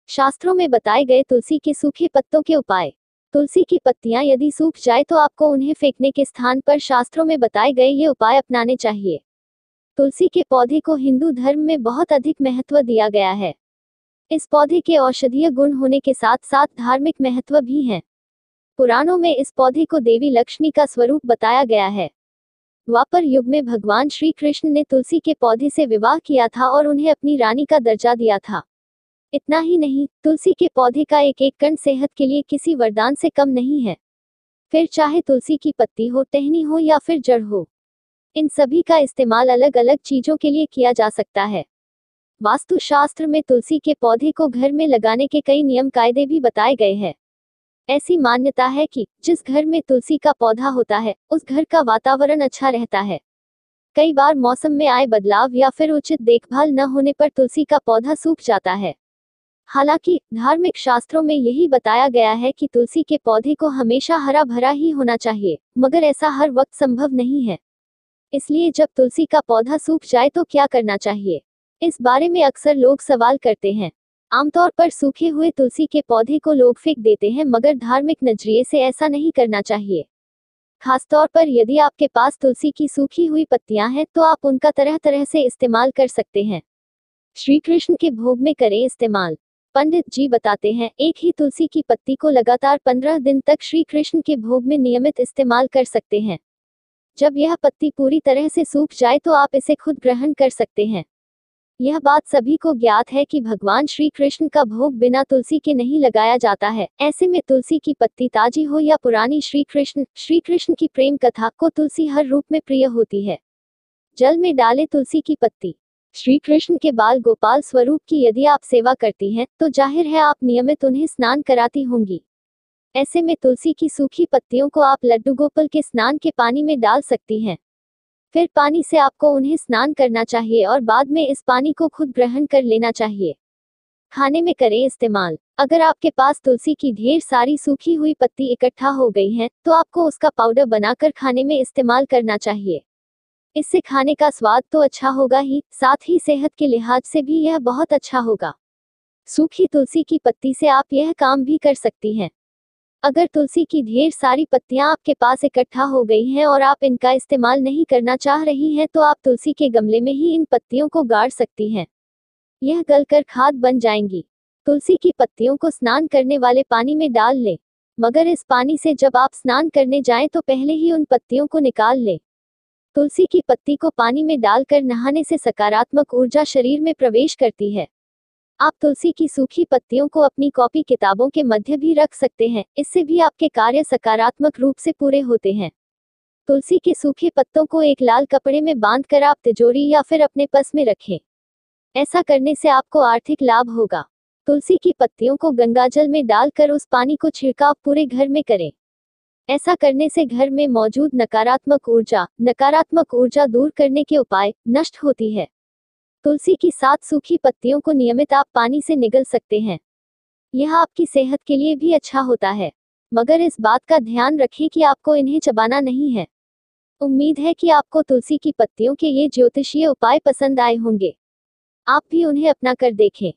शास्त्रों में बताए गए तुलसी के सूखे पत्तों के उपाय। तुलसी की पत्तियां यदि सूख जाए तो आपको उन्हें फेंकने के स्थान पर शास्त्रों में बताए गए ये उपाय अपनाने चाहिए। तुलसी के पौधे को हिंदू धर्म में बहुत अधिक महत्व दिया गया है। इस पौधे के औषधीय गुण होने के साथ साथ धार्मिक महत्व भी है। पुराणों में इस पौधे को देवी लक्ष्मी का स्वरूप बताया गया है। द्वापर युग में भगवान श्री कृष्ण ने तुलसी के पौधे से विवाह किया था और उन्हें अपनी रानी का दर्जा दिया था। इतना ही नहीं, तुलसी के पौधे का एक एक कण सेहत के लिए किसी वरदान से कम नहीं है। फिर चाहे तुलसी की पत्ती हो, टहनी हो या फिर जड़ हो, इन सभी का इस्तेमाल अलग अलग चीजों के लिए किया जा सकता है। वास्तुशास्त्र में तुलसी के पौधे को घर में लगाने के कई नियम कायदे भी बताए गए हैं। ऐसी मान्यता है कि जिस घर में तुलसी का पौधा होता है उस घर का वातावरण अच्छा रहता है। कई बार मौसम में आए बदलाव या फिर उचित देखभाल न होने पर तुलसी का पौधा सूख जाता है। हालांकि धार्मिक शास्त्रों में यही बताया गया है कि तुलसी के पौधे को हमेशा हरा भरा ही होना चाहिए, मगर ऐसा हर वक्त संभव नहीं है। इसलिए जब तुलसी का पौधा सूख जाए तो क्या करना चाहिए, इस बारे में अक्सर लोग सवाल करते हैं। आमतौर पर सूखे हुए तुलसी के पौधे को लोग फेंक देते हैं, मगर धार्मिक नजरिए से ऐसा नहीं करना चाहिए। खासतौर पर यदि आपके पास तुलसी की सूखी हुई पत्तियां हैं तो आप उनका तरह तरह से इस्तेमाल कर सकते हैं। श्री कृष्ण के भोग में करें इस्तेमाल। पंडित जी बताते हैं, एक ही तुलसी की पत्ती को लगातार 15 दिन तक श्री कृष्ण के भोग में नियमित इस्तेमाल कर सकते हैं। जब यह पत्ती पूरी तरह से सूख जाए तो आप इसे खुद ग्रहण कर सकते हैं। यह बात सभी को ज्ञात है कि भगवान श्री कृष्ण का भोग बिना तुलसी के नहीं लगाया जाता है। ऐसे में तुलसी की पत्ती ताजी हो या पुरानी, श्री कृष्ण की प्रेम कथा को तुलसी हर रूप में प्रिय होती है। जल में डाले तुलसी की पत्ती। श्री कृष्ण के बाल गोपाल स्वरूप की यदि आप सेवा करती हैं तो जाहिर है आप नियमित उन्हें स्नान कराती होंगी। ऐसे में तुलसी की सूखी पत्तियों को आप लड्डू गोपाल के स्नान के पानी में डाल सकती हैं। फिर पानी से आपको उन्हें स्नान करना चाहिए और बाद में इस पानी को खुद ग्रहण कर लेना चाहिए। खाने में करें इस्तेमाल। अगर आपके पास तुलसी की ढेर सारी सूखी हुई पत्ती इकट्ठा हो गई हैं, तो आपको उसका पाउडर बनाकर खाने में इस्तेमाल करना चाहिए। इससे खाने का स्वाद तो अच्छा होगा ही, साथ ही सेहत के लिहाज से भी यह बहुत अच्छा होगा। सूखी तुलसी की पत्ती से आप यह काम भी कर सकती हैं। अगर तुलसी की ढेर सारी पत्तियां आपके पास इकट्ठा हो गई हैं और आप इनका इस्तेमाल नहीं करना चाह रही हैं तो आप तुलसी के गमले में ही इन पत्तियों को गाड़ सकती हैं। यह गलकर खाद बन जाएंगी। तुलसी की पत्तियों को स्नान करने वाले पानी में डाल लें, मगर इस पानी से जब आप स्नान करने जाएं तो पहले ही उन पत्तियों को निकाल लें। तुलसी की पत्ती को पानी में डालकर नहाने से सकारात्मक ऊर्जा शरीर में प्रवेश करती है। आप तुलसी की सूखी पत्तियों को अपनी कॉपी किताबों के मध्य भी रख सकते हैं, इससे भी आपके कार्य सकारात्मक रूप से पूरे होते हैं। तुलसी के सूखे पत्तों को एक लाल कपड़े में बांधकर आप तिजोरी या फिर अपने पर्स में रखें। ऐसा करने से आपको आर्थिक लाभ होगा। तुलसी की पत्तियों को गंगाजल में डालकर उस पानी को छिड़काव पूरे घर में करें। ऐसा करने से घर में मौजूद नकारात्मक ऊर्जा दूर करने के उपाय नष्ट होती है। तुलसी की 7 सूखी पत्तियों को नियमित आप पानी से निगल सकते हैं। यह आपकी सेहत के लिए भी अच्छा होता है, मगर इस बात का ध्यान रखें कि आपको इन्हें चबाना नहीं है। उम्मीद है कि आपको तुलसी की पत्तियों के ये ज्योतिषीय उपाय पसंद आए होंगे। आप भी उन्हें अपना कर देखें।